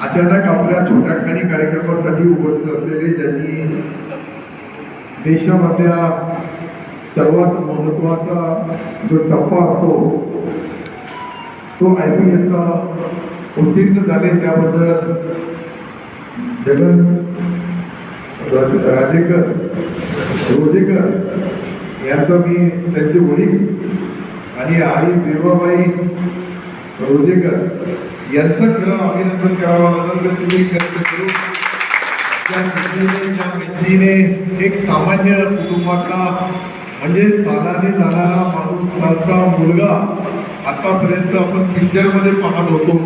अचानक आपल्या छोट्याखानी कार्यक्रमासाठी उपस्थित असलेले ज्यांनी देशामधल्या सर्वात महत्त्वाचा जो टप्पा असतो तो IPSचा उत्तीर्ण झाले त्याबद्दल जगन रोजेकर यांचा मी त्यांचे वडील आणि आई बेबाबाई रोजेकर यांचं खरं अभिनंदन करावं लागेल तर तुम्ही कष्ट करू त्या व्यक्तीने एक सामान्य कुटुंबातला म्हणजे सालाने जाणारा माणूसचा मुलगा आतापर्यंत आपण पिक्चरमध्ये पाहत होतो,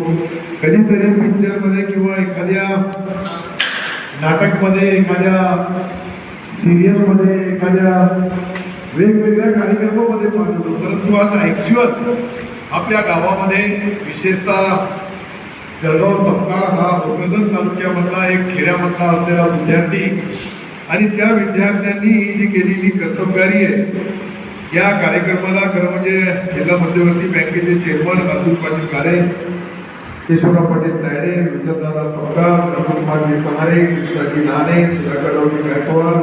कधीतरी पिक्चरमध्ये किंवा एखाद्या नाटकमध्ये, एखाद्या सिरियलमध्ये, एखाद्या वेगवेगळ्या कार्यक्रमामध्ये पाहत होतो, परंतु आज ॲक्च्युअल आपल्या गावामध्ये विशेषतः जळगाव सपकाळ हा भोकरदन तालुक्यामधला एक खेड्यामधला असलेला विद्यार्थी आणि त्या विद्यार्थ्यांनी ही जी केलेली कर्तबगारी आहे या कार्यक्रमाला खरं म्हणजे जिल्हा मध्यवर्ती बँकेचे चेअरमन अर्जुन पाटील काळे, केशवराव पाटील तायडे, विठ्ठलदादा सपकाळ, अर्जुन सहारे, कृष्णाजी लहाने, सुधाकररावजी गायकवाड,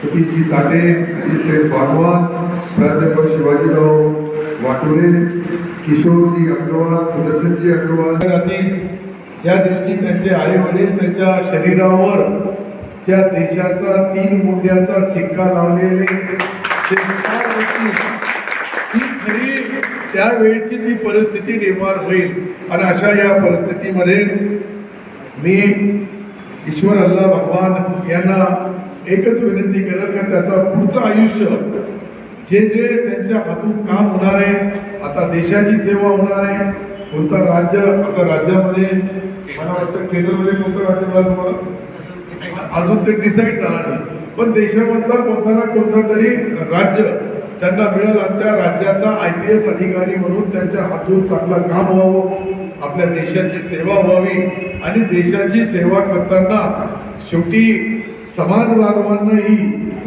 सतीशजी ताटे, अजित सेठ भागवान, प्राध्यापक शिवाजीराव वाटोरे, किशोरजी अग्रवाल, सुदर्शनजी अग्रवाल, ज्या दिवशी त्यांचे आई वडील त्यांच्या शरीरावर त्या देशाचा 3 मुंड्याचा सिक्का लावलेले ही खरी त्यावेळची ती परिस्थिती निर्माण होईल. आणि अशा या परिस्थितीमध्ये मी ईश्वर अल्लाह भगवान यांना एकच विनंती करेल का त्याचा पुढचं आयुष्य जे जे त्यांच्या हातून काम होणार आहे, आता देशाची सेवा होणार आहे, कोणतं राज्य आता राज्यामध्ये मला वाटतं केंद्रामध्ये कोणतं राज्य मिळालं तुम्हाला अजून ते डिसाईड झाला नाही, पण देशामधला कोणता ना कोणता तरी राज्य त्यांना मिळेल आणि त्या राज्याचा IPS अधिकारी म्हणून त्यांच्या हातून चांगलं काम व्हावं, आपल्या देशाची सेवा व्हावी आणि देशाची सेवा करताना शेवटी समाज बांधवांनाही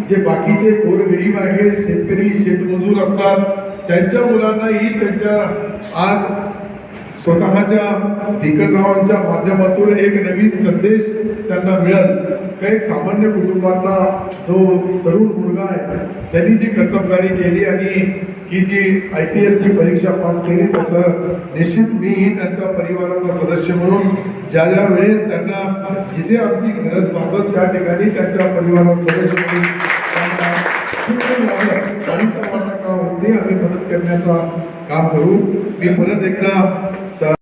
जे बाकीचे गोरगरीब आहेत, शेतकरी शेतमजूर असतात त्यांच्या मुलांनाही त्यांच्या आज स्वतःच्या भिकररावांच्या माध्यमातून एक नवीन संदेश त्यांना मिळेल. काही सामान्य कुटुंबातला जो तरुण मुलगा आहे त्यांनी जी कर्तबगारी केली आणि ही जी IPSची परीक्षा पास केली त्याचं निश्चित मीही त्यांच्या परिवाराचा सदस्य म्हणून ज्या ज्या वेळेस त्यांना जिथे आमची गरज भासत त्या ठिकाणी त्यांच्या परिवाराचा सदस्य म्हणून आम्ही मदत करण्याचा काम करू. मी परत एकदा